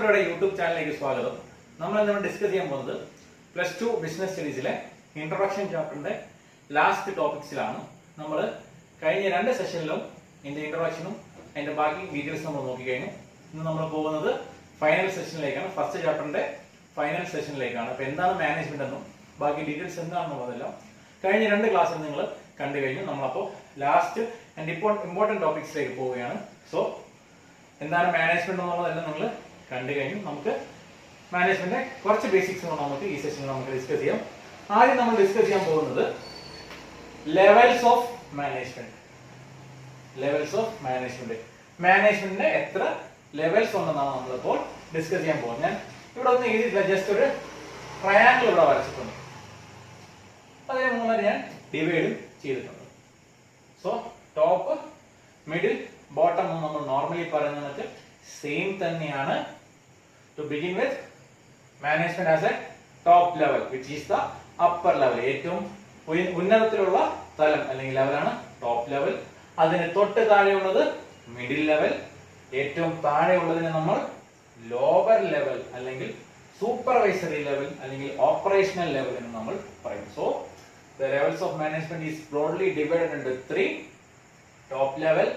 എല്ലാവർക്കും യൂട്യൂബ് ചാനലിലേക്ക് സ്വാഗതം. നമ്മൾ ഇന്ന് ഡിസ്കസ് ചെയ്യാൻ പോകുന്നത് പ്ലസ് ടു ബിസിനസ് സ്റ്റഡീസിലെ ഇൻട്രൊഡക്ഷൻ ചാപ്റ്ററിന്റെ ലാസ്റ്റ് ടോപ്പിക്സിലാണ്. നമ്മൾ കഴിഞ്ഞ 2 സെഷനിലും ഇതിന്റെ ഇൻട്രൊഡക്ഷനും അതിന്റെ ബാക്കി ഡീറ്റെയിൽസ് നമ്മൾ നോക്കിക്കഴിഞ്ഞു. ഇന്ന് നമ്മൾ പോകുന്നത് ഫൈനൽ സെഷനിലേക്കാണ്. ഫസ്റ്റ് ചാപ്റ്ററിന്റെ ഫൈനൽ സെഷനിലേക്കാണ്. അപ്പൊ എന്താണ് മാനേജ്മെന്റ് എന്നും ബാക്കി ഡീറ്റെയിൽസ് എന്താണെന്നുള്ളതെല്ലാം കഴിഞ്ഞ 2 ക്ലാസ്സിൽ നിങ്ങൾ കണ്ടു കഴിഞ്ഞു. നമ്മളപ്പോൾ ലാസ്റ്റ് ആൻഡ് ഇമ്പോർട്ടന്റ് ടോപ്പിക്സിലേക്ക് പോവുകയാണ്. സോ എന്താണ് മാനേജ്മെന്റ് എന്നുള്ളതെല്ലാം നിങ്ങൾ കണ്ടു കഴിഞ്ഞു. നമുക്ക് മാനേജ്മെന്റിന്റെ കുറച്ച് ബേസിക്സ് നമുക്ക് ഈ സെഷനിൽ നമുക്ക് ഡിസ്കസ് ചെയ്യാം. ആദ്യം നമ്മൾ ഡിസ്കസ് ചെയ്യാൻ പോകുന്നത് levels of management. Levels of management, മാനേജ്മെന്റിന്റെ എത്ര ലെവൽസ് ഉണ്ടെന്നാണ് നമ്മളിപ്പോൾ ഡിസ്കസ് ചെയ്യാൻ പോകുന്നത്. ഞാൻ ഇവിടെ ഒന്നും എഴുതിയിട്ടില്ല, ജസ്റ്റ് ഒരു ട്രയാങ്കിൾ ഇവിടെ വരച്ചിട്ടുണ്ട്. അതിനെ മൂന്നായിട്ട് ഞാൻ ഡിവൈഡ് ചെയ്തിട്ടുണ്ട്. സോ ടോപ്പ്, മിഡിൽ, ബോട്ടം നമ്മൾ നോർമലി പറയുന്നത് സെയിം തന്നെയാണ്. To begin with management as a top level which is the upper level. ഏറ്റവും ഉന്നതത്തിലുള്ള തലം അല്ലെങ്കിൽ ലെവലാണ് ടോപ്പ് ലെവൽ. അതിന് തൊട്ട് താഴെയുള്ളത് മിഡിൽ ലെവൽ. ഏറ്റവും താഴെയുള്ളതിനെ നമ്മൾ ലോവർ ലെവൽ അല്ലെങ്കിൽ സൂപ്പർവൈസറി ലെവൽ അല്ലെങ്കിൽ ഓപ്പറേഷണൽ ലെവൽ എന്ന് നമ്മൾ പറയും. So the levels of management is broadly divided into 3: top level,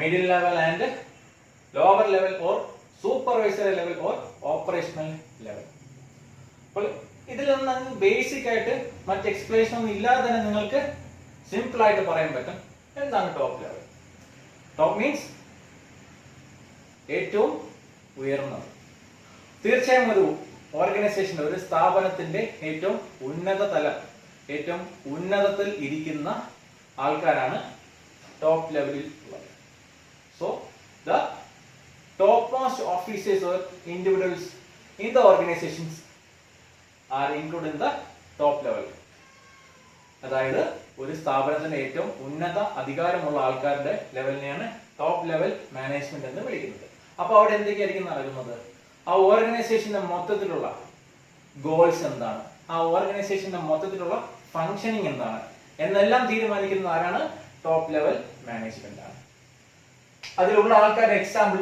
middle level and lower level, or supervisory level or operational level. അപ്പോൾ ഇതിലൊന്നും ബേസിക് ആയിട്ട് മറ്റ് എക്സ്പ്ലനേഷൻ ഒന്നും ഇല്ലാതെ തന്നെ നിങ്ങൾക്ക് സിമ്പിൾ ആയിട്ട് പറയാൻ പറ്റും എന്താണ് ടോപ്പ് ലെവൽ. ടോപ്പ് മീൻസ് ഏറ്റവും ഉയർന്നത്. തീർച്ചയായും ഒരു ഓർഗനൈസേഷന്റെ, ഒരു സ്ഥാപനത്തിന്റെ ഏറ്റവും ഉന്നത തലം, ഏറ്റവും ഉന്നതത്തിൽ ഇരിക്കുന്ന ആൾക്കാരാണ് ടോപ്പ് ലെവലിൽ ഉള്ളത്. So the top most officers or individuals in the organisations R include in the top level. അതായത് ഒരു സ്ഥാപനത്തിന്റെ ഏറ്റവും ഉന്നത അധികാരമുള്ള ആൾക്കാരുടെ ലെവലിനെയാണ് ടോപ്പ് ലെവൽ മാനേജ്മെന്റ് എന്ന് വിളിക്കുന്നത്. അപ്പൊ അവിടെ എന്തൊക്കെയായിരിക്കും നടക്കുന്നത്? ആ ഓർഗനൈസേഷന്റെ മൊത്തത്തിലുള്ള ഗോൾസ് എന്താണ്, ആ ഓർഗനൈസേഷന്റെ മൊത്തത്തിലുള്ള ഫങ്ഷനിങ് എന്താണ് എന്നെല്ലാം തീരുമാനിക്കുന്നത് ആരാണ്? ടോപ്പ് ലെവൽ മാനേജ്മെന്റ് ആണ്. അതിലുള്ള ആൾക്കാരുടെ എക്സാമ്പിൾ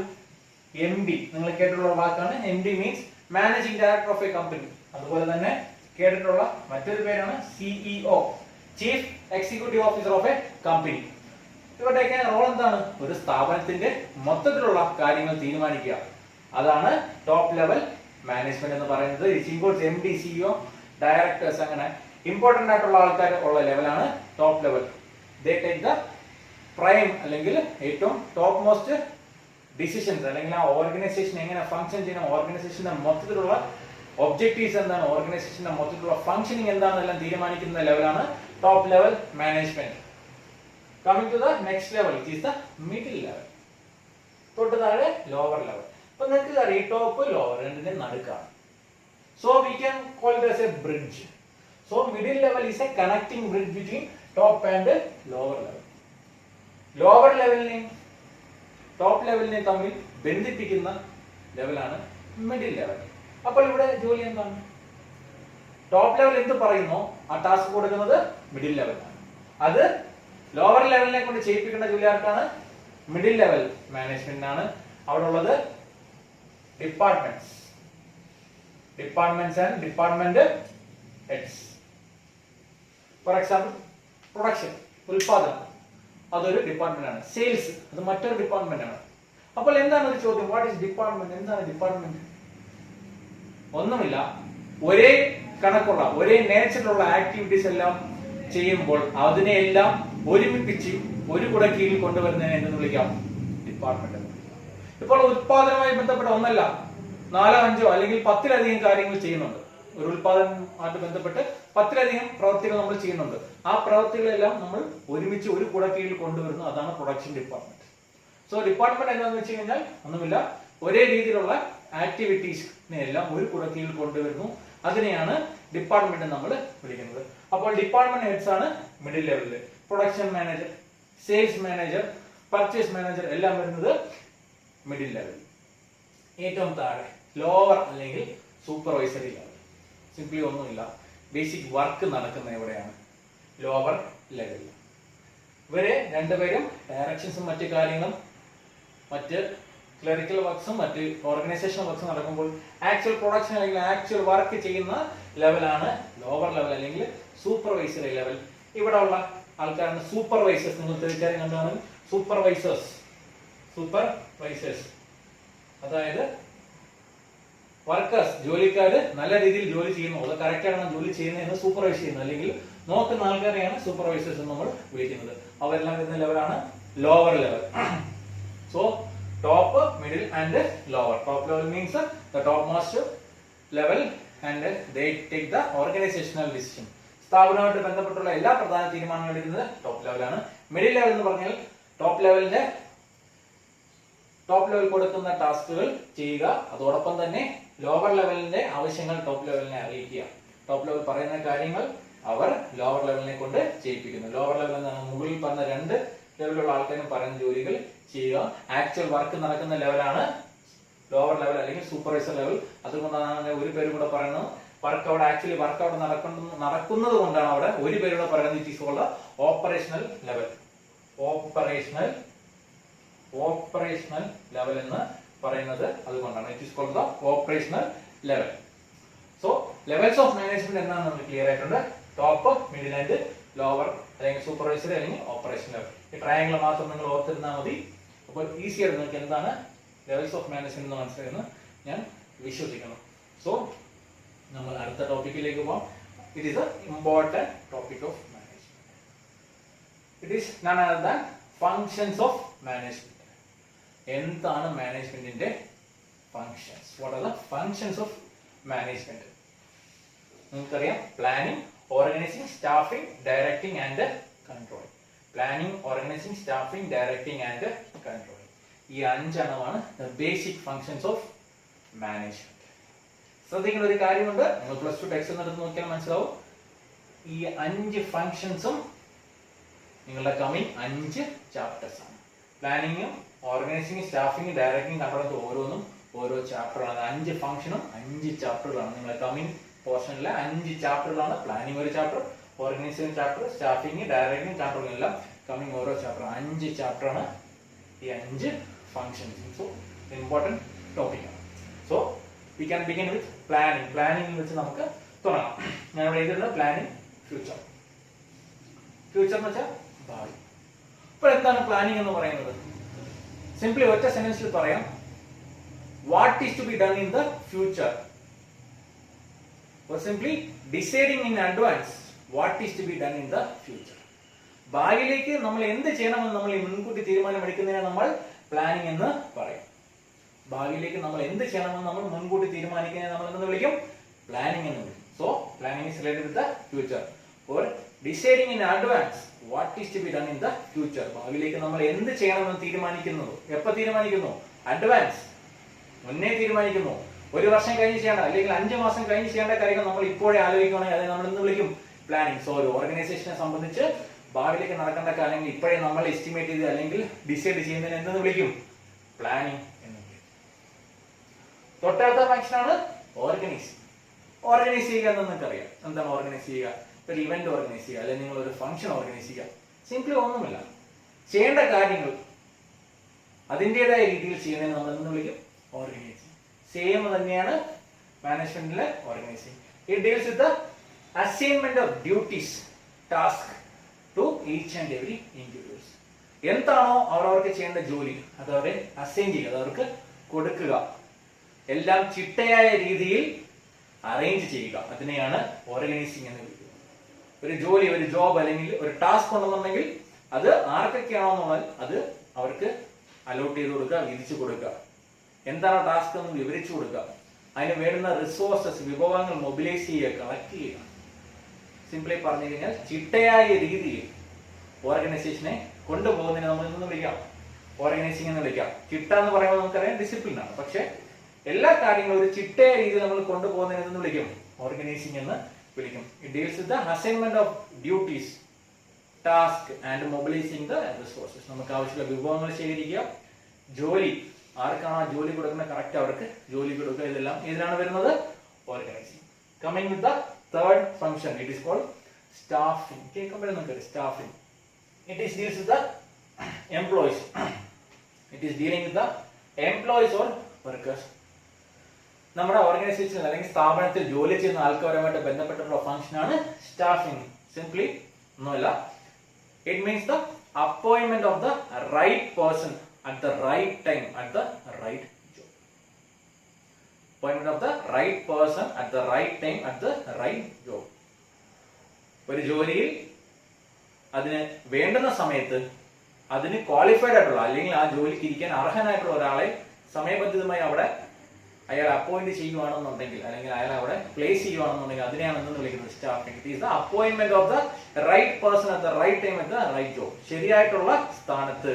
MD, നിങ്ങൾ കേട്ടിട്ടുള്ള വാക്കാണ്. MD means managing director of A company. അതുപോലെ തന്നെ കേട്ടിട്ടുള്ള മറ്റൊരു പേരാണ് CEO, chief executive officer of A company. ഇവരുടെയൊക്കെ റോൾ എന്താണ്? ഒരു സ്ഥാപനത്തിന്റെ മൊത്തത്തിലുള്ള കാര്യങ്ങൾ തീരുമാനിക്കുക. അതാണ് ടോപ്പ് ലെവൽ മാനേജ്മെന്റ് എന്ന് പറയുന്നത്. It includes MD, CEO, directors. അങ്ങനെ ഇമ്പോർട്ടന്റ് ആയിട്ടുള്ള ആൾക്കാർ ഉള്ള ലെവലാണ് top level. They take the prime അല്ലെങ്കിൽ ഏറ്റവും ടോപ്പ് മോസ്റ്റ് ഡിസിഷൻസ്, അല്ലെങ്കിൽ ആ ഓർഗനൈസേഷൻ എങ്ങനെ ഫംഗ്ഷൻ ചെയ്യണം, ഓർഗനൈസേഷന്റെ മൊത്തത്തിലുള്ള ഒബ്ജക്റ്റീവ്സ് എന്താണ്, ഓർഗനൈസേഷന്റെ മൊത്തത്തിലുള്ള ഫംഗ്ഷനിങ് എന്താണെന്നെല്ലാം തീരുമാനിക്കുന്ന ലെവലാണ് top level management. Coming to the next level it is the middle level. തൊട്ട് താഴെ ലോവർ ലെവൽ. അപ്പൊ നിങ്ങൾക്ക് അറിയാം ടോപ്പ് ലോവർ രണ്ടിന്റെ നടുക്കാണ്. So we can call it as a bridge. So middle level is a connecting bridge between top and lower level. Lower level നെ top ലെവലിനെ തമ്മിൽ ബന്ധിപ്പിക്കുന്ന ലെവലാണ് മിഡിൽ ലെവൽ. അപ്പോൾ ഇവിടെ ജോലി എന്താണ്? ടോപ്പ് ലെവൽ എന്ത് പറയുന്നോ ആ ടാസ്ക് കൊടുക്കുന്നത് മിഡിൽ ലെവലാണ്. അത് ലോവർ ലെവലിനെ കൊണ്ട് ചെയ്യിപ്പിക്കേണ്ട ജോലി ആർക്കാണ്? മിഡിൽ ലെവൽ മാനേജ്മെന്റിനാണ്. അവിടെ ഉള്ളത് departments and department heads. For example, production, ഉൽപാദനം, അതൊരു ഡിപ്പാർട്ട്മെന്റ് ആണ്. സെയിൽസ്, അത് മറ്റൊരു ഡിപ്പാർട്ട്മെന്റ് ആണ്. അപ്പോൾ എന്താണ് ഒരു ചോദ്യം? What is department? എന്താണ് ഡിപ്പാർട്ട്മെന്റ്? ഒന്നുമില്ല, ഒരേ കണക്കുള്ള ഒരേ നേച്ചറിലുള്ള ആക്ടിവിറ്റീസ് എല്ലാം ചെയ്യുമ്പോൾ അതിനെയെല്ലാം ഒരുമിപ്പിച്ച് ഒരു കുട കീഴിൽ കൊണ്ടുവരുന്നതിനെ എന്തെന്ന് വിളിക്കാം? ഡിപ്പാർട്ട്മെന്റ് എന്ന് വിളിക്കാം. ഇപ്പോൾ ഉൽപാദനവുമായി ബന്ധപ്പെട്ട ഒന്നല്ല, 4, 5 അല്ലെങ്കിൽ 10-ലധികം കാര്യങ്ങൾ ചെയ്യുന്നുണ്ട്. ഒരു ഉൽപാദനവുമായിട്ട് ബന്ധപ്പെട്ട് 10-ലധികം പ്രവൃത്തികൾ നമ്മൾ ചെയ്യുന്നുണ്ട്. ആ പ്രവൃത്തികളെല്ലാം നമ്മൾ ഒരുമിച്ച് ഒരു കുട കീഴിൽ കൊണ്ടുവരുന്നു. അതാണ് പ്രൊഡക്ഷൻ ഡിപ്പാർട്ട്മെന്റ്. സോ ഡിപ്പാർട്ട്മെന്റ് എന്താണെന്ന് വെച്ച് കഴിഞ്ഞാൽ ഒന്നുമില്ല, ഒരേ രീതിയിലുള്ള ആക്ടിവിറ്റീസിനെ എല്ലാം ഒരു കുട കീഴിൽ കൊണ്ടുവരുന്നു. അതിനെയാണ് ഡിപ്പാർട്ട്മെന്റ് നമ്മൾ വിളിക്കുന്നത്. അപ്പോൾ ഡിപ്പാർട്ട്മെന്റ് ഹെഡ്സ് ആണ് മിഡിൽ ലെവലില്. Production manager, sales manager, purchase manager എല്ലാം വരുന്നത് മിഡിൽ ലെവലിൽ. ഏറ്റവും താഴെ ലോവർ അല്ലെങ്കിൽ സൂപ്പർവൈസറി ലെവൽ. സിംപ്ലി ഒന്നുമില്ല, ബേസിക് വർക്ക് നടക്കുന്ന എവിടെയാണ്? ലോവർ ലെവലിൽ. ഇവരെ രണ്ടുപേരും ഡയറക്ഷൻസും മറ്റു കാര്യങ്ങളും മറ്റ് ക്ലറിക്കൽ വർക്ക്സും മറ്റ് ഓർഗനൈസേഷൻ വർക്ക്സും നടക്കുമ്പോൾ ആക്ച്വൽ പ്രൊഡക്ഷൻ അല്ലെങ്കിൽ ആക്ച്വൽ വർക്ക് ചെയ്യുന്ന ലെവലാണ് ലോവർ ലെവൽ അല്ലെങ്കിൽ സൂപ്പർവൈസറി ലെവൽ. ഇവിടെ ഉള്ള ആൾക്കാരാണ് സൂപ്പർവൈസേഴ്സ്. നിങ്ങൾ തീർച്ചയായും കണ്ടാണ് സൂപ്പർവൈസേഴ്സ്. അതായത് വർക്കേഴ്സ്, ജോലിക്കാര് നല്ല രീതിയിൽ ജോലി ചെയ്യുന്നു, അത് കറക്റ്റ് ആണ് ജോലി ചെയ്യുന്നതെന്ന് സൂപ്പർവൈസ് ചെയ്യുന്നത് അല്ലെങ്കിൽ നോക്കുന്ന ആൾക്കാരെയാണ് സൂപ്പർവൈസേഴ്സ് എന്ന് നമ്മൾ വിളിക്കുന്നത്. അവരെല്ലാം വരുന്ന ലെവലാണ് lower level. So top, middle and lower. Top level means the top most level and they take the organisational decision. സ്ഥാപനവുമായിട്ട് ബന്ധപ്പെട്ടുള്ള എല്ലാ പ്രധാന തീരുമാനങ്ങളും എടുക്കുന്നത് ടോപ്പ് ലെവലാണ്. മിഡിൽ ലെവൽ എന്ന് പറഞ്ഞാൽ ടോപ്പ് ലെവൽ കൊടുക്കുന്ന ടാസ്കുകൾ ചെയ്യുക, അതോടൊപ്പം തന്നെ ലോവർ ലെവലിന്റെ ആവശ്യങ്ങൾ ടോപ്പ് ലെവലിനെ അറിയിക്കുക. ടോപ്പ് ലെവൽ പറയുന്ന കാര്യങ്ങൾ അവർ ലോവർ ലെവലിനെ കൊണ്ട് ചെയ്യിപ്പിക്കുന്നു. ലോവർ ലെവൽ എന്നാണ് മുകളിൽ പറഞ്ഞ രണ്ട് ലെവലുള്ള ആൾക്കാരും പറയുന്ന ജോലികൾ ചെയ്യുക. ആക്ച്വൽ വർക്ക് നടക്കുന്ന ലെവലാണ് ലോവർ ലെവൽ അല്ലെങ്കിൽ സൂപ്പർവൈസർ ലെവൽ. അതുകൊണ്ടാണ് ഒരു പേര് കൂടെ പറയുന്നത് വർക്ക് അവിടെ ആക്ച്വലി വർക്ക് അവിടെ നടക്കുന്നത് കൊണ്ടാണ് അവിടെ ഒരു പേരുടെ പറയുന്നത് it is called operational level. Operational level എന്ന് പറയുന്നത് അതുകൊണ്ടാണ് it is called the operational level. So levels of management എന്നാണ് നമുക്ക് ക്ലിയർ ആയിട്ടുണ്ട്. ടോപ്പ്, മിഡിൽ ആൻഡ് ലോവർ അല്ലെങ്കിൽ സൂപ്പർവൈസറി അല്ലെങ്കിൽ ഓപ്പറേഷൻ ലെവൽ. ഈ ട്രയാങ്കിൾ മാത്രം നിങ്ങൾ ഓർത്തിരുന്നാൽ മതി. അപ്പോൾ ഈസിയായിട്ട് നിങ്ങൾക്ക് എന്താണ് ലെവൽസ് ഓഫ് മാനേജ്മെന്റ് എന്ന് മനസ്സിലായെന്ന് ഞാൻ വിശ്വസിക്കുന്നു. സോ നമ്മൾ അടുത്ത ടോപ്പിക്കിലേക്ക് പോകാം. It is a important topic of management. It is none other than functions of management. എന്താണ് മാനേജ്മെന്റിന്റെ functions? What are the functions of management? നിങ്ങൾക്കറിയാം, planning, organising, staffing, directing and controlling. Planning, organising, staffing, directing and controlling. ഈ അഞ്ചെണ്ണമാണ് basic functions of management. ശ്രദ്ധിക്കേണ്ട ഒരു കാര്യമുണ്ട്, നിങ്ങൾ plus two text എടുത്ത് നോക്കിയാൽ മനസ്സിലാവും. ഈ 5 ഫങ്ഷൻസും നിങ്ങളുടെ കമ്മിങ് 5 ചാപ്റ്റേഴ്സ് ആണ്. പ്ലാനിങ്ങും ഓർഗനൈസിംഗ്, സ്റ്റാഫിംഗ്, ഡയറക്ടിംഗ്, കൺട്രോളിംഗ് ഓരോന്നും ഓരോ ചാപ്റ്ററാണ്. 5 ഫംഗ്ഷനും 5 ചാപ്റ്ററുകളാണ്. നിങ്ങളുടെ കമ്മിങ് പോർഷനിലെ 5 ചാപ്റ്ററുകളാണ്. പ്ലാനിംഗ് ഒരു chapter, organising chapter, staffing, directing, controlling എല്ലാം കമ്മിങ് ഓരോ ചാപ്റ്റർ. 5 ചാപ്റ്ററാണ് ഈ 5 ഫംഗ്ഷൻസ്. സോ ഇമ്പോർട്ടന്റ് ടോപ്പിക്കാണ്. So we can begin with planning. Planning വെച്ച് നമുക്ക് തുടങ്ങാം. ഞാൻ ഇവിടെ എഴുതിയിട്ടുള്ള പ്ലാനിംഗ് ഫ്യൂച്ചർ. ഫ്യൂച്ചർ എന്ന് വെച്ചാൽ ഭാവി. ഇപ്പോൾ എന്താണ് പ്ലാനിംഗ് എന്ന് പറയുന്നത്? സിംപ്ലി ഒറ്റ സെന്റൻസിൽ പറയാം, what is to be done in the future, or simply deciding in advance what is to be done in the future. ഭാവിയിലേക്ക് നമ്മൾ എന്ത് ചെയ്യണമെന്ന് നമ്മൾ മുൻകൂട്ടി തീരുമാനമെടുക്കുന്നതിനെ നമ്മൾ പ്ലാനിംഗ് എന്ന് പറയും. ഭാവിയിലേക്ക് നമ്മൾ എന്ത് ചെയ്യണമെന്ന് നമ്മൾ മുൻകൂട്ടി തീരുമാനിക്കുന്നതിനെ നമ്മൾ എന്തെന്ന് വിളിക്കും? പ്ലാനിംഗ് എന്ന് വിളിക്കും. So planning is related with the future, or deciding in advance what is to be done in the future. ഭാവിയിലേക്ക് നമ്മൾ എന്ത് ചെയ്യണമെന്ന് തീരുമാനിക്കുന്നത് എപ്പോൾ തീരുമാനിക്കുന്നു? അഡ്വാൻസ്, മുന്നേ തീരുമാനിക്കുന്നു. ഒരു വർഷം കഴിഞ്ഞ് ചെയ്യേണ്ട അല്ലെങ്കിൽ 5 മാസം കഴിഞ്ഞ് ചെയ്യേണ്ട കാര്യങ്ങൾ നമ്മൾ ഇപ്പോഴേ ആലോചിക്കുകയാണെങ്കിൽ അതിനെ നമ്മൾ എന്ത് വിളിക്കും? പ്ലാനിംഗ്. സോ ഒരു ഓർഗനൈസേഷനെ സംബന്ധിച്ച് ഭാവിയിലേക്ക് നടക്കേണ്ട കാര്യങ്ങൾ ഇപ്പോഴേ നമ്മൾ എസ്റ്റിമേറ്റ് ചെയ്ത് അല്ലെങ്കിൽ ഡിസൈഡ് ചെയ്യുന്നതിന് എന്തെന്ന് വിളിക്കും? പ്ലാനിംഗ് എന്ന് വിളിക്കും. തൊട്ടടുത്ത ഫംഗ്ഷനാണ് ഓർഗനൈസ്. ഓർഗനൈസ് ചെയ്യുക എന്ന് നിങ്ങൾക്കറിയാം. എന്താണ് ഓർഗനൈസ് ചെയ്യുക? ഒരു ഇവന്റ് ഓർഗനൈസ് ചെയ്യുക അല്ലെങ്കിൽ നിങ്ങൾ ഒരു ഫംഗ്ഷൻ ഓർഗനൈസ് ചെയ്യുക. സിംപ്ലി ഒന്നുമില്ല, ചെയ്യേണ്ട കാര്യങ്ങൾ അതിൻ്റെതായ രീതിയിൽ ചെയ്യുന്നതിന് നമ്മൾ എന്തെന്ന് വിളിക്കും? ഓർഗനൈസിങ്. സെയിം തന്നെയാണ് മാനേജ്മെന്റിലെ organising. It deals with the assignment of duties, task to each and every individuals. എന്താണോ അവരവർക്ക് ചെയ്യേണ്ട ജോലി അത് അവരെ അസൈൻ ചെയ്യുക, അത് അവർക്ക് കൊടുക്കുക. എല്ലാം ചിട്ടയായ രീതിയിൽ അറേഞ്ച് ചെയ്യുക. അതിനെയാണ് ഓർഗനൈസിങ് എന്ന് വിളിക്കുന്നത്. ഒരു ജോലി, ഒരു ജോബ് അല്ലെങ്കിൽ ഒരു ടാസ്ക് ഉണ്ടെന്നുണ്ടെങ്കിൽ അത് ആർക്കൊക്കെയാണോ എന്നുള്ളത് അത് അവർക്ക് അലോട്ട് ചെയ്ത് കൊടുക്കുക, വിധിച്ചു കൊടുക്കുക. എന്താണ് ടാസ്ക് എന്ന് വിവരിച്ചു കൊടുക്കുക. അതിന് വേണ്ടുന്ന റിസോഴ്സസ്, വിഭവങ്ങൾ മൊബിലൈസ് ചെയ്യുക, കളക്ട് ചെയ്യുക. സിംപ്ലി പറഞ്ഞു കഴിഞ്ഞാൽ ചിട്ടയായ രീതിയിൽ ഓർഗനൈസേഷനെ കൊണ്ടുപോകുന്നതിന് നമ്മൾ എന്ന് വിളിക്കാം? ഓർഗനൈസിംഗ് എന്ന് വിളിക്കാം. ചിട്ട എന്ന് പറയുമ്പോൾ നമുക്കറിയാം ഡിസിപ്ലിൻ ആണ്. പക്ഷെ എല്ലാ കാര്യങ്ങളും ഒരു ചിട്ടയായ രീതിയിൽ നമ്മൾ കൊണ്ടുപോകുന്നതിന് എന്ന് വിളിക്കും? ഓർഗനൈസിംഗ് എന്ന് വിളിക്കും. It deals with the assignment of duties, task and mobilising the resources. നമുക്ക് ആവശ്യമുള്ള വിഭവങ്ങൾ ശേഖരിക്കുക, ജോലി ആർക്കാണോ ജോലി കൊടുക്കുന്നത് കറക്റ്റ് അവർക്ക് ജോലി കൊടുക്കുക. ഇതെല്ലാം ഇതിലാണ് വരുന്നത് organising. Coming with the third function, it is called staffing. കേൾക്കുമ്പോൾ നമുക്ക് staffing. It is deals with the employees. It is dealing with the employees or workers. നമ്മുടെ ഓർഗനൈസേഷൻ അല്ലെങ്കിൽ സ്ഥാപനത്തിൽ ജോലി ചെയ്യുന്ന ആൾക്കാരുമായിട്ട് ബന്ധപ്പെട്ടുള്ള ഫംഗ്ഷനാണ് സ്റ്റാഫിംഗ്. സിംപ്ലി ഒന്നുമല്ല, it means the appointment of the right person at the right time at the right job. Appointment of the right person at the right time at the right job. ഒരു ജോലിയിൽ അതിന് വേണ്ടുന്ന സമയത്ത് അതിന് qualified ആയിട്ടുള്ള അല്ലെങ്കിൽ ആ ജോലിക്ക് ഇരിക്കാൻ അർഹനായിട്ടുള്ള ഒരാളെ സമയബന്ധിതമായി അവിടെ അയാൾ അപ്പോയിന്റ് ചെയ്യുവാണെന്നുണ്ടെങ്കിൽ അല്ലെങ്കിൽ അയാൾ അവിടെ പ്ലേസ് ചെയ്യുവാണെന്നുണ്ടെങ്കിൽ അതിനെയാണ് എന്ന് വിളിക്കുന്നത് staffing. It is the appointment of the right person at the right time at the right job. ശരിയായിട്ടുള്ള സ്ഥാനത്ത്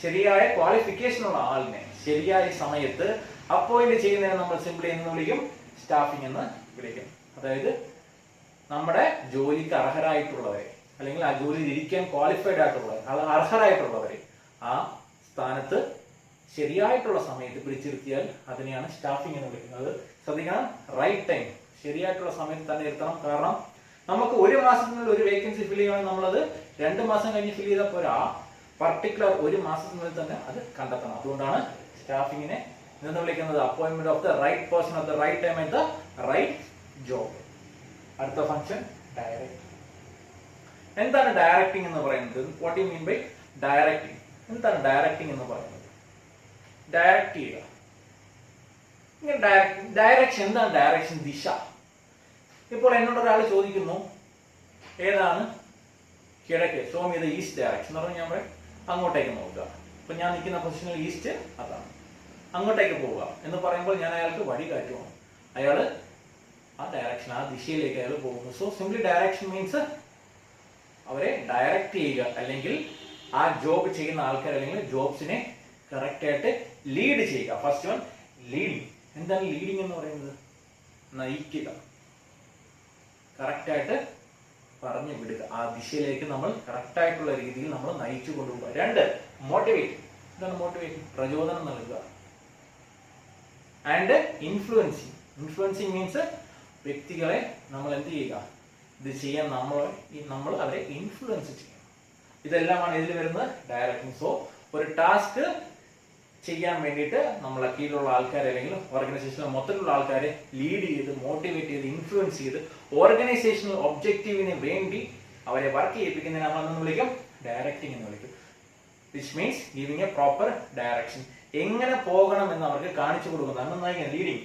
ശരിയായ ക്വാളിഫിക്കേഷൻ ഉള്ള ആളിനെ ശരിയായ സമയത്ത് അപ്പോയിന്റ് ചെയ്യുന്നതിനെ നമ്മൾ സിംപ്ലി എന്ന് വിളിക്കും, സ്റ്റാഫിംഗ് എന്ന് വിളിക്കും. അതായത് നമ്മുടെ ജോലിക്ക് അർഹരായിട്ടുള്ളവരെ അല്ലെങ്കിൽ ആ ജോലിയിൽ ഇരിക്കാൻ ക്വാളിഫൈഡ് ആയിട്ടുള്ളവരെ, അത് അർഹരായിട്ടുള്ളവരെ ആ സ്ഥാനത്ത് ശരിയായിട്ടുള്ള സമയത്ത് പിടിച്ചിരുത്തിയാൽ അതിനെയാണ് സ്റ്റാഫിംഗ് എന്ന് വിളിക്കുന്നത്. ശ്രദ്ധിക്കണം, റൈറ്റ് ടൈം, ശരിയായിട്ടുള്ള സമയത്ത് തന്നെ ഇരുത്തണം. കാരണം നമുക്ക് ഒരു മാസത്തിനുള്ളിൽ ഒരു വേക്കൻസി ഫിൽ ചെയ്യുകയാണെങ്കിൽ നമ്മളത് 2 മാസം കഴിഞ്ഞ് ഫിൽ ചെയ്താൽ പോരാ, പർട്ടിക്കുലർ ഒരു മാസത്തിനുള്ളിൽ തന്നെ അത് കണ്ടെത്തണം. അതുകൊണ്ടാണ് സ്റ്റാഫിങ്ങിനെ എന്ന് വിളിക്കുന്നത് appointment of the right person at the right time at the right job. അടുത്ത ഫംഗ്ഷൻ ഡയറക്റ്റ്. എന്താണ് ഡയറക്റ്റിംഗ് എന്ന് പറയുന്നത്? What you mean by directing? എന്താണ് ഡയറക്റ്റിംഗ് എന്ന് പറയുന്നത്? ഡയറക്റ്റ് ചെയ്യുക. ഡയറക്ഷൻ എന്താണ്? ഡയറക്ഷൻ, ദിശ. ഇപ്പോൾ എന്നോട് ഒരാൾ ചോദിക്കുന്നു ഏതാണ് കിഴക്ക്, show me the east direction എന്ന് പറഞ്ഞാൽ ഞാൻ അങ്ങോട്ടേക്ക് നോക്കുക. ഇപ്പൊ ഞാൻ നിൽക്കുന്ന പൊസിഷനിൽ ഈസ്റ്റ്, അതാണ് അങ്ങോട്ടേക്ക് പോവുക എന്ന് പറയുമ്പോൾ ഞാൻ അയാൾക്ക് വഴി കാറ്റുവാണ്. അയാൾ ആ ഡയറക്ഷൻ, ആ ദിശയിലേക്ക് അയാൾ പോകുന്നു. സോ സിംപ്ലി ഡയറക്ഷൻ മീൻസ് അവരെ ഡയറക്റ്റ് ചെയ്യുക, അല്ലെങ്കിൽ ആ ജോബ് ചെയ്യുന്ന ആൾക്കാർ അല്ലെങ്കിൽ ജോബ്സിനെ കറക്റ്റ് ആയിട്ട് ലീഡ് ചെയ്യുക. First one, leading. എന്താണ് ലീഡിങ് എന്ന് പറയുന്നത്? നയിക്കുക, കറക്റ്റ് ആയിട്ട് പറഞ്ഞു വിടുക, ആ ദിശയിലേക്ക് നമ്മൾ കറക്റ്റ് ആയിട്ടുള്ള രീതിയിൽ നമ്മൾ നയിച്ചു കൊണ്ടുപോകുക. 2, മോട്ടിവേറ്റ്. എന്താണ് മോട്ടിവേറ്റ്? പ്രചോദനം നൽകുക. And influencing. ഇൻഫ്ലുവൻസിങ് മീൻസ് വ്യക്തികളെ നമ്മൾ എന്ത് ചെയ്യുക, ഇത് ചെയ്യാൻ നമ്മൾ അവരെ ഇൻഫ്ലുവൻസ് ചെയ്യണം. ഇതെല്ലാമാണ് ഇതിൽ വരുന്നത് ഡയറക്റ്റിംഗ്. സോ ഒരു ടാസ്ക് ചെയ്യാൻ വേണ്ടിയിട്ട് നമ്മളെ കീഴിലുള്ള ആൾക്കാരെ അല്ലെങ്കിൽ ഓർഗനൈസേഷനിലെ മൊത്തത്തിലുള്ള ആൾക്കാരെ ലീഡ് ചെയ്ത് മോട്ടിവേറ്റ് ചെയ്ത് ഇൻഫ്ലുവൻസ് ചെയ്ത് ഓർഗനൈസേഷണൽ ഒബ്ജക്റ്റീവിന് വേണ്ടി അവരെ വർക്ക് ചെയ്യിപ്പിക്കുന്നതിന് നമ്മൾ എന്ന് വിളിക്കും ഡയറക്റ്റിംഗ് എന്ന് വിളിക്കും. Which means giving A proper direction. എങ്ങനെ പോകണം എന്ന് അവർക്ക് കാണിച്ചു കൊടുക്കുന്നു, നന്നായി ലീഡിങ്.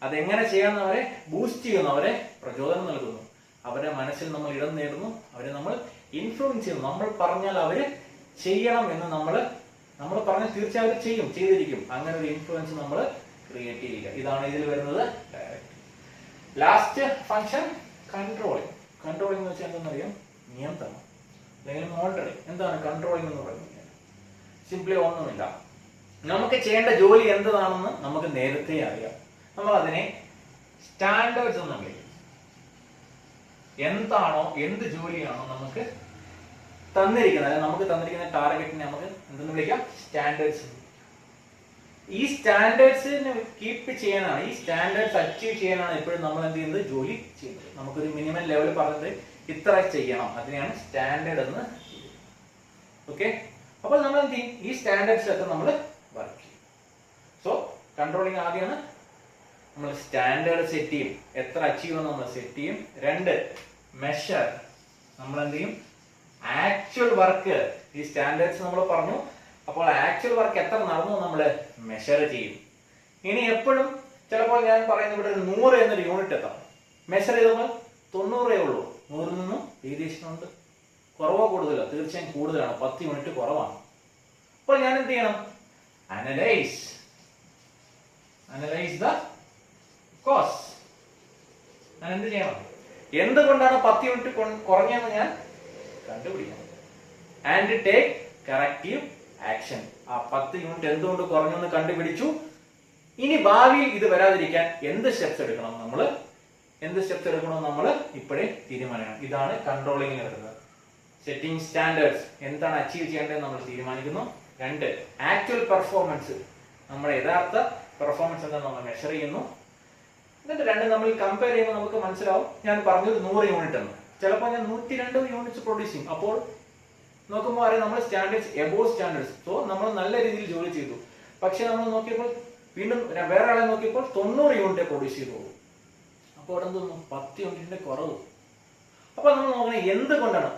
അതെങ്ങനെ ചെയ്യാമെന്ന് അവരെ ബൂസ്റ്റ് ചെയ്യുന്നു, അവരെ പ്രചോദനം നൽകുന്നു, അവരുടെ മനസ്സിൽ നമ്മൾ ഇടം നേടുന്നു, അവരെ നമ്മൾ ഇൻഫ്ലുവൻസ് ചെയ്യുന്നു. നമ്മൾ പറഞ്ഞാൽ അവര് ചെയ്യണം എന്ന് നമ്മൾ പറഞ്ഞാൽ തീർച്ചയായും ചെയ്യും, ചെയ്തിരിക്കും. അങ്ങനെ ഒരു ഇൻഫ്ലുവൻസ് നമ്മൾ ക്രിയേറ്റ് ചെയ്യുക. ഇതാണ് ഇതിൽ വരുന്നത് direct. Last function controlling. Controlling എന്ന് വെച്ചാൽ എന്താണെന്നറിയാം? നിയന്ത്രണം അല്ലെങ്കിൽ മോണിറ്ററിംഗ്. എന്താണ് കൺട്രോളിംഗ് എന്ന് പറയുന്നത്? സിംപ്ലി ഒന്നുമില്ല, നമുക്ക് ചെയ്യേണ്ട ജോലി എന്താണെന്ന് നമുക്ക് നേരത്തെ അറിയാം. നമ്മൾ അതിനെ സ്റ്റാൻഡേർഡ്സ് എന്ന് വിളിക്കും. എന്താണോ, എന്ത് ജോലിയാണോ നമുക്ക് തന്നിരിക്കുന്നത്, അല്ലെങ്കിൽ നമുക്ക് തന്നിരിക്കുന്ന ടാർഗറ്റിനെ നമുക്ക് എന്തെന്ന് വിളിക്കാം? സ്റ്റാൻഡേർഡ്സ്. ഈ സ്റ്റാൻഡേർഡ്സിനെ കീപ്പ് ചെയ്യാനാണ്, ഈ സ്റ്റാൻഡേർഡ്സ് അച്ചീവ് ചെയ്യാനാണ് എപ്പോഴും നമ്മൾ എന്ത് ചെയ്യുന്നത്? ജോലി ചെയ്യുന്നത്. നമുക്കൊരു മിനിമം ലെവൽ പറഞ്ഞത് ഇത്ര ചെയ്യണം, അതിനെയാണ് സ്റ്റാൻഡേർഡ് എന്ന്. ഓക്കെ, അപ്പോൾ നമ്മൾ എന്ത് ചെയ്യും? ഈ സ്റ്റാൻഡേർഡ്സിലൊക്കെ നമ്മൾ വർക്ക് ചെയ്യും. സോ കൺട്രോളിങ് ആദ്യമാണ് നമ്മൾ സ്റ്റാൻഡേർഡ് സെറ്റ് ചെയ്യും, എത്ര അച്ചീവ് ചെയ്യുമെന്ന് നമ്മൾ സെറ്റ് ചെയ്യും. 2, മെഷർ. നമ്മൾ എന്ത് ചെയ്യും? ആക്ച്വൽ വർക്ക്, ഈ സ്റ്റാൻഡേർഡ്സ് നമ്മൾ പറഞ്ഞു, അപ്പോൾ ആക്ച്വൽ വർക്ക് എത്ര നടന്നു നമ്മൾ മെഷർ ചെയ്യും. ഇനി എപ്പോഴും ചിലപ്പോൾ ഞാൻ പറയുന്നത് ഇവിടെ 100 എന്നൊരു യൂണിറ്റ് എത്താം, മെഷർ ചെയ്തപ്പോൾ 90 ഉള്ളൂ. 100 നിന്നും വേരിയേഷൻ ഉണ്ട്, കുറവോ കൂടുതലോ? തീർച്ചയായും കൂടുതലാണ്, 10 യൂണിറ്റ് കുറവാണ്. അപ്പോൾ ഞാൻ എന്ത് ചെയ്യണം? Analyse the cost. ഞാൻ എന്ത് ചെയ്യണം? എന്തുകൊണ്ടാണ് 10 യൂണിറ്റ് കുറഞ്ഞതെന്ന് ഞാൻ കണ്ടുപിടിക്കണം. And take corrective action. ആ 10 യൂണിറ്റ് എന്തുകൊണ്ട് കുറഞ്ഞു എന്ന് കണ്ടുപിടിച്ചു. ഇനി ഭാവിയിൽ ഇത് വരാതിരിക്കാൻ എന്ത് സ്റ്റെപ്സ് എടുക്കണം നമ്മൾ ഇപ്പോഴേ തീരുമാനിക്കണം. ഇതാണ് കൺട്രോളിംഗിൽ വരുന്നത്. സെറ്റിംഗ് സ്റ്റാൻഡേർഡ്സ്, എന്താണ് അച്ചീവ് ചെയ്യേണ്ടത് നമ്മൾ തീരുമാനിക്കുന്നു. 2, ആക്ച്വൽ പെർഫോമൻസ്, നമ്മുടെ യഥാർത്ഥ പെർഫോമൻസ് എന്താ നമ്മൾ മെഷർ ചെയ്യുന്നു. എന്നിട്ട് 2 നമ്മൾ കമ്പയർ ചെയ്യുമ്പോൾ നമുക്ക് മനസ്സിലാവും. ഞാൻ പറഞ്ഞത് 100 യൂണിറ്റ് എന്ന്, ചിലപ്പോൾ ഞാൻ 102 യൂണിറ്റ്സ് പ്രൊഡ്യൂസ് ചെയ്യും. അപ്പോൾ നോക്കുമ്പോൾ അറിയാം നമ്മൾ സ്റ്റാൻഡേർഡ്സ് എബോവ് സ്റ്റാൻഡേർഡ്സ്. സോ നമ്മൾ നല്ല രീതിയിൽ ജോലി ചെയ്തു. പക്ഷെ നമ്മൾ നോക്കിയപ്പോൾ വീണ്ടും വേറെ ആളെ നോക്കിയപ്പോൾ 90 യൂണിറ്റ് പ്രൊഡ്യൂസ് ചെയ്തോളൂ. അപ്പോൾ അവിടെ എന്തോന്നു 10 യൂണിറ്റിന്റെ കുറവ്. അപ്പൊ നമ്മൾ നോക്കണേ എന്തുകൊണ്ടാണ്,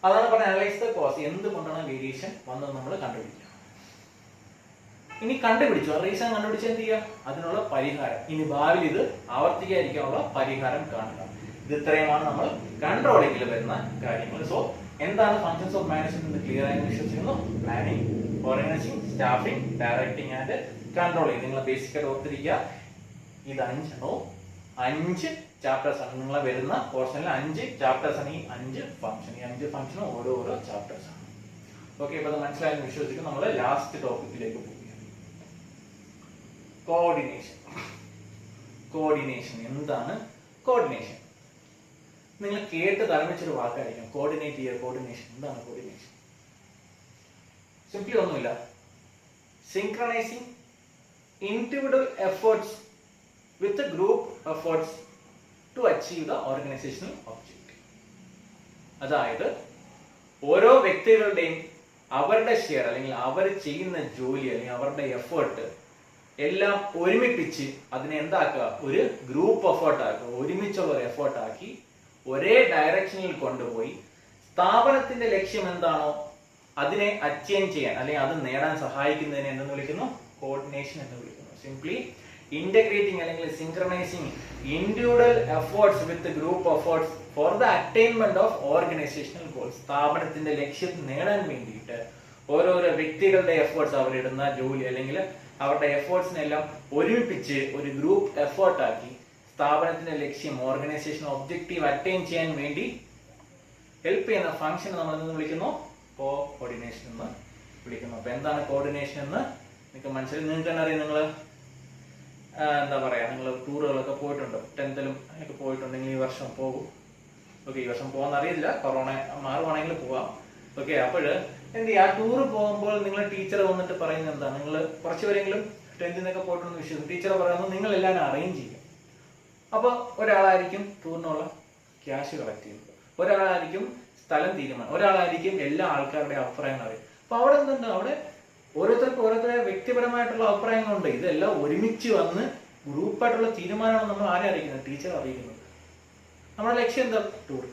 അതാണ് പറഞ്ഞ അനലൈസ് ദ കോസ്, എന്തുകൊണ്ടാണ് വേരിയേഷൻ വന്നത് നമ്മൾ കണ്ടുപിടിക്കുക. ഇനി കണ്ടുപിടിച്ചു, ആ റീസൺ കണ്ടുപിടിച്ച് എന്ത് ചെയ്യുക, അതിനുള്ള പരിഹാരം. ഇനി ഭാവിയിൽ ഇത് ആവർത്തിക്കാതിരിക്കാനുള്ള പരിഹാരം കാണുക. ഇത് ഇത്രയുമാണ് നമ്മൾ കൺട്രോളിംഗിൽ വരുന്ന കാര്യങ്ങൾ. സോ എന്താണ് ഫങ്ഷൻസ് ഓഫ് മാനേജ്മെന്റ് എന്ന് ക്ലിയർ ആയി വിശ്വസിക്കുന്നു. Planning, organising, staffing, directing and controlling. നിങ്ങൾ ബേസിക് ആയിട്ട് ഓർത്തിരിക്കുക. ഇത് 5 ചാപ്റ്റേഴ്സ് ആണ്. നിങ്ങളെ വരുന്ന പോർഷനിൽ 5 ചാപ്റ്റേഴ്സ് ആണ്. ഈ 5 ഫംഗ്ഷനും ഓരോ ചാപ്റ്റേഴ്സ് ആണ്. ഓക്കെ, ഇപ്പൊ അത് മനസ്സിലായെന്ന് വിശ്വസിക്കും. നമ്മൾ ലാസ്റ്റ് ടോപ്പിക്കിലേക്ക് പോകും. കോർഡിനേഷൻ. എന്താണ് കോർഡിനേഷൻ? നിങ്ങൾ കേട്ട് തലമിച്ചൊരു വാക്കായിരിക്കും കോർഡിനേറ്റ് ചെയ്യുക. കോർഡിനേഷൻ എന്താണ്? കോർഡിനേഷൻ സിംപ്ലി ഒന്നുമില്ല, synchronising individual efforts with group efforts to achieve the organisational objective. അതായത് ഓരോ വ്യക്തികളുടെയും അവരുടെ ഷെയർ അല്ലെങ്കിൽ അവർ ചെയ്യുന്ന ജോലി അല്ലെങ്കിൽ അവരുടെ എഫേർട്ട് എല്ലാം ഒരുമിപ്പിച്ച് അതിനെ എന്താക്കുക, ഒരു ഗ്രൂപ്പ് എഫേർട്ട് ആക്കുക, ഒരുമിച്ചുള്ള ഒരു എഫേർട്ട് ആക്കി ഒരേ ഡയറക്ഷനിൽ കൊണ്ടുപോയി സ്ഥാപനത്തിന്റെ ലക്ഷ്യം എന്താണോ അതിനെ അച്ചീവ് ചെയ്യാൻ അല്ലെങ്കിൽ അത് നേടാൻ സഹായിക്കുന്നതിനെ എന്തെന്ന് വിളിക്കുന്നു? കോർഡിനേഷൻ എന്ന് വിളിക്കുന്നു. സിംപ്ലി ഇന്റഗ്രേറ്റിംഗ് അല്ലെങ്കിൽ synchronising individual efforts with group efforts for the attainment of organisational goals. സ്ഥാപനത്തിന്റെ ലക്ഷ്യം നേടാൻ വേണ്ടിയിട്ട് ഓരോരോ വ്യക്തികളുടെ എഫേർട്സ്, അവരിടുന്ന ജോലി അല്ലെങ്കിൽ അവരുടെ എഫേർട്സിനെല്ലാം ഒരുമിപ്പിച്ച് ഒരു ഗ്രൂപ്പ് എഫേർട്ട് ആക്കി സ്ഥാപനത്തിന്റെ ലക്ഷ്യം ഓർഗനൈസേഷൻ ഒബ്ജക്റ്റീവ് അറ്റൈൻ ചെയ്യാൻ വേണ്ടി ഹെൽപ്പ് ചെയ്യുന്ന ഫംഗ്ഷൻ നമ്മൾ എന്ന് വിളിക്കുന്നു? കോർഡിനേഷൻ എന്ന് വിളിക്കുന്നു. അപ്പൊ എന്താണ് കോർഡിനേഷൻ എന്ന് നിങ്ങൾക്ക് മനസ്സിലായി. നിങ്ങൾക്ക് തന്നെ അറിയാം, നിങ്ങൾ എന്താ പറയാ, നിങ്ങൾ ടൂറുകളൊക്കെ പോയിട്ടുണ്ട്, 10th ഒക്കെ പോയിട്ടുണ്ടെങ്കിൽ ഈ വർഷം പോകും. ഓക്കെ, ഈ വർഷം പോകാൻ അറിയില്ല, കൊറോണ മാറുവാണെങ്കിൽ പോവാം. ഓക്കെ, അപ്പോൾ എന്ത് ചെയ്യുക, ആ ടൂർ പോകുമ്പോൾ നിങ്ങൾ ടീച്ചർ വന്നിട്ട് പറയുന്നത് എന്താ, നിങ്ങൾ കുറച്ചുപേരെങ്കിലും 10th പോയിട്ടുണ്ടെന്ന് വിശ്വസിക്കും. ടീച്ചർ പറയുന്നത് നിങ്ങൾ എല്ലാം അറേഞ്ച് ചെയ്യും. അപ്പൊ ഒരാളായിരിക്കും ടൂറിനുള്ള ക്യാഷ് കളക്ട് ചെയ്യുന്നത്, ഒരാളായിരിക്കും സ്ഥലം തീരുമാനം, ഒരാളായിരിക്കും എല്ലാ ആൾക്കാരുടെ അഭിപ്രായങ്ങൾ അറിയും. അപ്പൊ അവിടെ എന്തുണ്ട്, അവിടെ ഓരോരുത്തരുടെ വ്യക്തിപരമായിട്ടുള്ള അഭിപ്രായങ്ങളുണ്ട്. ഇതെല്ലാം ഒരുമിച്ച് വന്ന് ഗ്രൂപ്പായിട്ടുള്ള തീരുമാനമാണ് നമ്മൾ ആരെ അറിയിക്കുന്നത്? ടീച്ചർ അറിയിക്കുന്നത്. നമ്മുടെ ലക്ഷ്യം എന്താ? ടൂർ.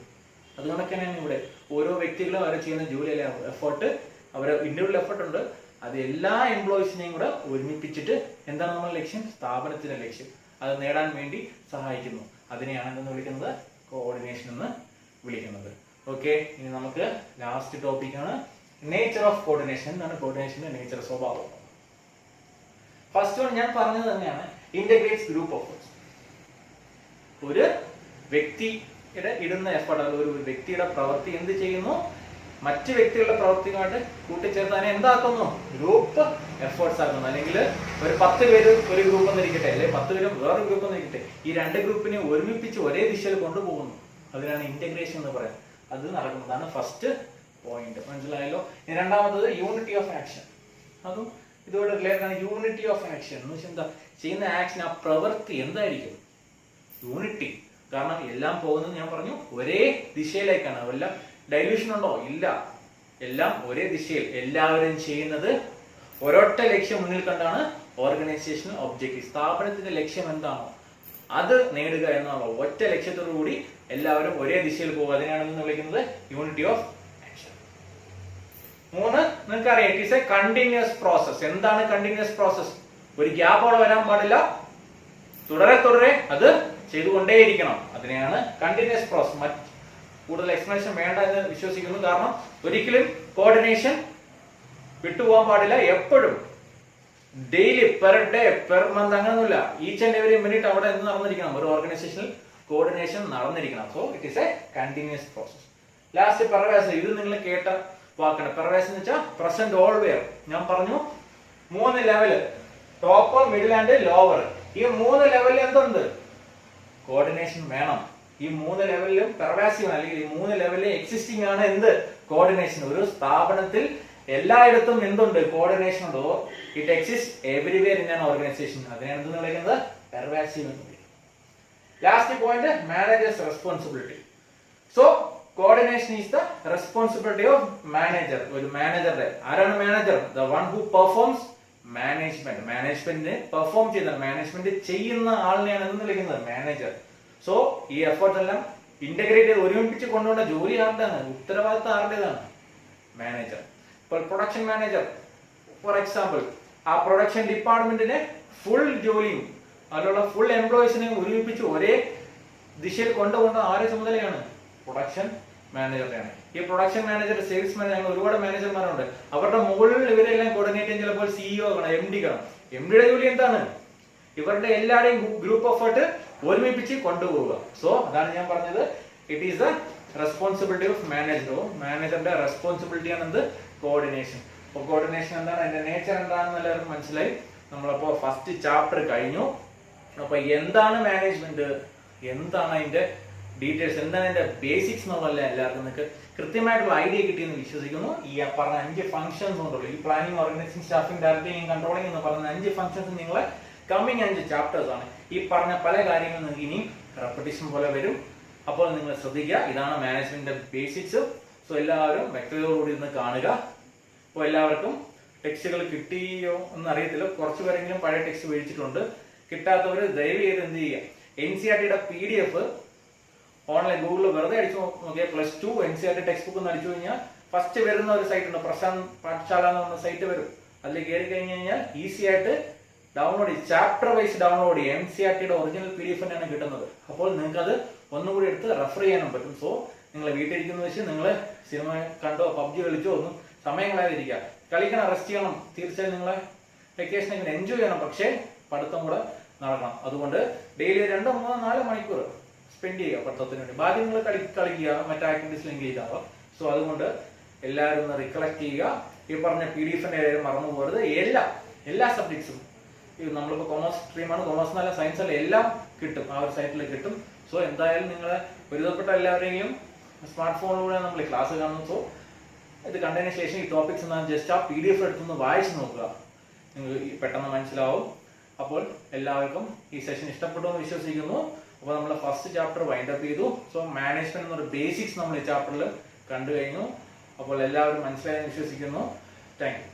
അതുകൊണ്ടൊക്കെ തന്നെയാണ് ഇവിടെ ഓരോ വ്യക്തികളും അവർ ചെയ്യുന്ന ജോലി അല്ലെ എഫേർട്ട്, അവരെ ഇൻഡിവിജ്വൽ എഫേർട്ട് ഉണ്ട്, അത് എല്ലാ എംപ്ലോയീസിനെയും കൂടെ ഒരുമിപ്പിച്ചിട്ട് എന്താണ് നമ്മുടെ ലക്ഷ്യം? സ്ഥാപനത്തിന്റെ ലക്ഷ്യം അത് നേടാൻ വേണ്ടി സഹായിക്കുന്നു. അതിനെയാണ് എന്തെന്ന് വിളിക്കുന്നത്? കോർഡിനേഷൻ എന്ന് വിളിക്കുന്നത്. ഓക്കെ, ഇനി നമുക്ക് ലാസ്റ്റ് ടോപ്പിക്കാണ് നേച്ചർ ഓഫ് കോർഡിനേഷൻ. എന്താണ് കോർഡിനേഷന്റെ നേച്ചർ, സ്വഭാവം? ഫസ്റ്റ് വൺ ഞാൻ പറഞ്ഞത് തന്നെയാണ്, ഇന്റഗ്രേറ്റ്സ് ഗ്രൂപ്പ് എഫേർട്സ്. ഒരു വ്യക്തിയുടെ ഇടുന്ന എഫേർട്ട്, ഒരു വ്യക്തിയുടെ പ്രവൃത്തി എന്ത് ചെയ്യുന്നു? മറ്റ് വ്യക്തികളുടെ പ്രവൃത്തിയുമായിട്ട് കൂട്ടിച്ചേർത്ത് അതിനെ എന്താക്കുന്നു? ഗ്രൂപ്പ് എഫേർട്സ് ആക്കുന്നു. അല്ലെങ്കിൽ ഒരു 10 പേര് ഒരു ഗ്രൂപ്പ് എന്നിരിക്കട്ടെ, അല്ലെങ്കിൽ 10 പേര് വേറൊരു ഗ്രൂപ്പ് എന്നിരിക്കട്ടെ, ഈ 2 ഗ്രൂപ്പിനെ ഒരുമിപ്പിച്ച് ഒരേ ദിശയിൽ കൊണ്ടുപോകുന്നു. അതിനാണ് ഇന്റഗ്രേഷൻ എന്ന് പറയുന്നത്. അത് നടക്കുന്നതാണ് ഫസ്റ്റ് പോയിന്റ്. മനസ്സിലായല്ലോ? രണ്ടാമത്തത് യൂണിറ്റി ഓഫ് ആക്ഷൻ. അതും ഇതോടെ റിലേറ്റഡ് ആണ്. യൂണിറ്റി ഓഫ് ആക്ഷൻ എന്ന് വെച്ചാൽ എന്താ? ചെയ്യുന്ന ആക്ഷൻ, ആ പ്രവൃത്തി എന്തായിരിക്കും? യൂണിറ്റി. കാരണം എല്ലാം പോകുന്നത് ഞാൻ പറഞ്ഞു ഒരേ ദിശയിലേക്കാണ്. വല്ല ഡൈല്യൂഷൻ ഉണ്ടോ? ഇല്ല. എല്ലാം ഒരേ ദിശയിൽ, എല്ലാവരും ചെയ്യുന്നത് ഒരൊറ്റ ലക്ഷ്യം മുന്നിൽ കണ്ടാണ് ഓർഗനൈസേഷണൽ ഒബ്ജക്റ്റീവ്. സ്ഥാപനത്തിന്റെ ലക്ഷ്യം എന്താണോ അത് നേടുക എന്നുള്ള ഒറ്റ ലക്ഷ്യത്തോടു കൂടി എല്ലാവരും ഒരേ ദിശയിൽ പോകുക. അതിനാണ് വിളിക്കുന്നത് യൂണിറ്റി ഓഫ് ആക്ഷൻ. 3, നിങ്ങൾക്കറിയാം, it is a continuous process. എന്താണ് കണ്ടിന്യൂസ് പ്രോസസ്? ഒരു ഗ്യാപ്പ് അവിടെ വരാൻ പാടില്ല, തുടരെ അത് ചെയ്തുകൊണ്ടേയിരിക്കണം. അതിനെയാണ് കണ്ടിന്യൂസ് പ്രോസസ്. കൂടുതൽ എക്സ്പ്ലനേഷൻ വേണ്ട എന്ന് വിശ്വസിക്കുന്നു. കാരണം ഒരിക്കലും കോർഡിനേഷൻ വിട്ടുപോകാൻ പാടില്ല. എപ്പോഴും daily, per day, per month അങ്ങനെയൊന്നുമില്ല. ഈച്ച് ആൻഡ് എവറി മിനിറ്റ് അവിടെ എന്ത് നടന്നിരിക്കണം? ഒരു ഓർഗനൈസേഷനിൽ കോർഡിനേഷൻ നടന്നിരിക്കണം. So it is a continuous process. Last pervasive. ഇത് നിങ്ങൾ കേട്ട വാക്കാണ്. പെർവേസ് എന്ന് വെച്ചാൽ പ്രസന്റ് ഓൾവെയർ. ഞാൻ പറഞ്ഞു 3 level, topper, middle and lower. ഈ 3 ലെവലിൽ എന്തുണ്ട്? കോർഡിനേഷൻ വേണം. ഈ 3 ലെവലിലും പെർവാസീവ് അല്ലെങ്കിൽ ഈ 3 ലെവലിലും എക്സിസ്റ്റിംഗ് ആണ് എന്ത്? കോർഡിനേഷൻ. ഒരു സ്ഥാപനത്തിൽ എല്ലായിടത്തും എന്തുണ്ട്? കോർഡിനേഷൻ ഉണ്ട്. It exist everywhere in an organisation. അതിനാണ് എന്തെന്ന് വിളിക്കുന്നത്? പെർവാസീവ് എന്ന് വിളിക്കുന്നത്. Last point, managers responsibility. So coordination is the responsibility of manager. ഒരു മാനേജറുടെ, ആരാണ് manager? The one who performs management perform ചെയ്യുന്ന മാനേജ്മെന്റ് ചെയ്യുന്ന ആളിനെയാണ് എന്ന് വിളിക്കുന്നത് മാനേജർ. സോ ഈ എഫേർട്ട് എല്ലാം ഇന്റഗ്രേറ്റ് ചെയ്ത് ഒരുമിപ്പിച്ച് കൊണ്ടുപോകുന്ന ജോലി ആരുടെയാണ്, ഉത്തരവാദിത്തം ആരുടേതാണ്? മാനേജർ. ഇപ്പോൾ പ്രൊഡക്ഷൻ മാനേജർ ഫോർ എക്സാമ്പിൾ, ആ പ്രൊഡക്ഷൻ ഡിപ്പാർട്ട്മെന്റിനെ ഫുൾ ജോലിയും അതിലുള്ള ഫുൾ എംപ്ലോയീസിനെ ഒരുമിപ്പിച്ച് ഒരേ ദിശയിൽ കൊണ്ടുപോകുന്ന ആരുടെ ചുമതലയാണ്? പ്രൊഡക്ഷൻ മാനേജറുടെയാണ്. ഈ പ്രൊഡക്ഷൻ മാനേജർ, സെയിൽസ് മാനേജർ, അങ്ങനെ ഒരുപാട് മാനേജർമാരുണ്ട്. അവരുടെ മുകളിൽ ഇവരെല്ലാം കോർഡിനേറ്റ് ചെയ്യാൻ ചിലപ്പോൾ സിഇഒ കാണാം, MD കാണാം. MDയുടെ ജോലി എന്താണ്? ഇവരുടെ എല്ലാവരുടെയും ഗ്രൂപ്പ് എഫേർട്ട് ഒരുമിപ്പിച്ച് കൊണ്ടുപോവുക. സോ അതാണ് ഞാൻ പറഞ്ഞത്, it is the responsibility of manager. മാനേജറിന്റെ റെസ്പോൺസിബിലിറ്റി ആണ് എന്ത്? കോർഡിനേഷൻ. അപ്പോൾ കോർഡിനേഷൻ എന്താണ്, അതിന്റെ നേച്ചർ എന്താണെന്ന് എല്ലാവർക്കും മനസ്സിലായി. നമ്മളപ്പോ ഫസ്റ്റ് ചാപ്റ്റർ കഴിഞ്ഞു. അപ്പൊ എന്താണ് മാനേജ്മെന്റ്, എന്താണ് അതിന്റെ ഡീറ്റെയിൽസ്, എന്താണ് അതിന്റെ ബേസിക്സ് എന്നുള്ളതല്ല എല്ലാവർക്കും നിങ്ങൾക്ക് കൃത്യമായിട്ടുള്ള ഐഡിയ കിട്ടിയെന്ന് വിശ്വസിക്കുന്നു. ഈ പറഞ്ഞ 5 ഫംഗ്ഷൻസ് കൊണ്ടുള്ളൂ ഈ planning, organising, staffing, directing, controlling എന്ന് പറഞ്ഞ 5 ഫംഗ്ഷൻസ് നിങ്ങളെ കമ്മിങ് 5 ചാപ്റ്റേഴ്സ് ആണ്. ഈ പറഞ്ഞ പല കാര്യങ്ങളും നിങ്ങൾക്ക് ഇനി റെപ്പറ്റീഷൻ പോലെ വരും. അപ്പോൾ നിങ്ങൾ ശ്രദ്ധിക്കുക, ഇതാണ് മാനേജ്മെന്റിന്റെ ബേസിക്സ്. സോ എല്ലാവരും വ്യക്തതയോടുകൂടി ഇന്ന് കാണുക. അപ്പോൾ എല്ലാവർക്കും ടെക്സ്റ്റുകൾ കിട്ടിയോ എന്ന് അറിയത്തില്ല, കുറച്ച് പേരെങ്കിലും പഴയ ടെക്സ്റ്റ് മേടിച്ചിട്ടുണ്ട്. കിട്ടാത്തവർ ദയവ് ചെയ്ത് എന്ത് ചെയ്യുക, NCERTയുടെ PDF ഓൺലൈൻ ഗൂഗിളിൽ വെറുതെ അടിച്ചു നോക്കിയാൽ +2 NCERT ടെക്സ്റ്റ് ബുക്ക് എന്ന് അടിച്ചു കഴിഞ്ഞാൽ ഫസ്റ്റ് വരുന്ന ഒരു സൈറ്റ് ഉണ്ട്, പ്രശാന്ത് പാഠശാല എന്ന് പറഞ്ഞ സൈറ്റ് വരും. അതിൽ കയറി കഴിഞ്ഞ് കഴിഞ്ഞാൽ ഈസി ആയിട്ട് ഡൗൺലോഡ് ചെയ്ത് ചാപ്റ്റർ വൈസ് ഡൗൺലോഡ് ചെയ്യും. NCERTയുടെ ഒറിജിനൽ PDF തന്നെയാണ് കിട്ടുന്നത്. അപ്പോൾ നിങ്ങൾക്ക് അത് ഒന്നുകൂടി എടുത്ത് റെഫർ ചെയ്യാനും പറ്റും. സോ നിങ്ങൾ വീട്ടിലിരിക്കുന്ന വെച്ച് നിങ്ങൾ സിനിമ കണ്ടോ PUBG കളിച്ചോ ഒന്നും സമയം കളയാതിരിക്കുക. കളിക്കണം, റെസ്റ്റ് ചെയ്യണം. തീർച്ചയായും നിങ്ങളെ വെക്കേഷൻ എൻജോയ് ചെയ്യണം, പക്ഷേ പഠിത്തം കൂടെ നടക്കണം. അതുകൊണ്ട് ഡെയിലി 2, 3, 4 മണിക്കൂർ സ്പെൻഡ് ചെയ്യുക പഠിത്തത്തിന് വേണ്ടി. ബാക്കി നിങ്ങൾ കളിക്കുക, മറ്റു ആക്ടിവിറ്റീസിൽ എൻഗേജ് ആവുക. സോ അതുകൊണ്ട് എല്ലാവരും ഒന്ന് റിക്കളക്ട് ചെയ്യുക. ഈ പറഞ്ഞ PDF-ന്റെ കാര്യം മറന്നു പോകരുത്. എല്ലാ സബ്ജക്ട്സും, നമ്മളിപ്പോൾ കൊമേഴ്സ് സ്ട്രീമാണ്, കൊമേഴ്സ് നല്ല സയൻസ് അല്ല, എല്ലാം കിട്ടും, ആ ഒരു സൈറ്റിൽ കിട്ടും. സോ എന്തായാലും നിങ്ങളെ ഒരുവിധപ്പെട്ട എല്ലാവരെയും സ്മാർട്ട് ഫോണിലൂടെ നമ്മൾ ക്ലാസ് കാണുന്നു. സോ ഇത് കണ്ടതിന് ശേഷം ഈ ടോപ്പിക്സ് ജസ്റ്റ് ആ PDF എടുത്തൊന്ന് വായിച്ചു നോക്കുക, നിങ്ങൾക്ക് പെട്ടെന്ന് മനസ്സിലാവും. അപ്പോൾ എല്ലാവർക്കും ഈ സെഷൻ ഇഷ്ടപ്പെട്ടു എന്ന് വിശ്വസിക്കുന്നു. അപ്പോൾ നമ്മൾ ഫസ്റ്റ് ചാപ്റ്റർ വൈൻഡ് അപ്പ് ചെയ്തു. സോ മാനേജ്മെന്റ് എന്നൊരു ബേസിക്സ് നമ്മൾ ഈ ചാപ്റ്ററിൽ കണ്ടു കഴിഞ്ഞു. അപ്പോൾ എല്ലാവരും മനസ്സിലായെന്ന് വിശ്വസിക്കുന്നു. Thank you.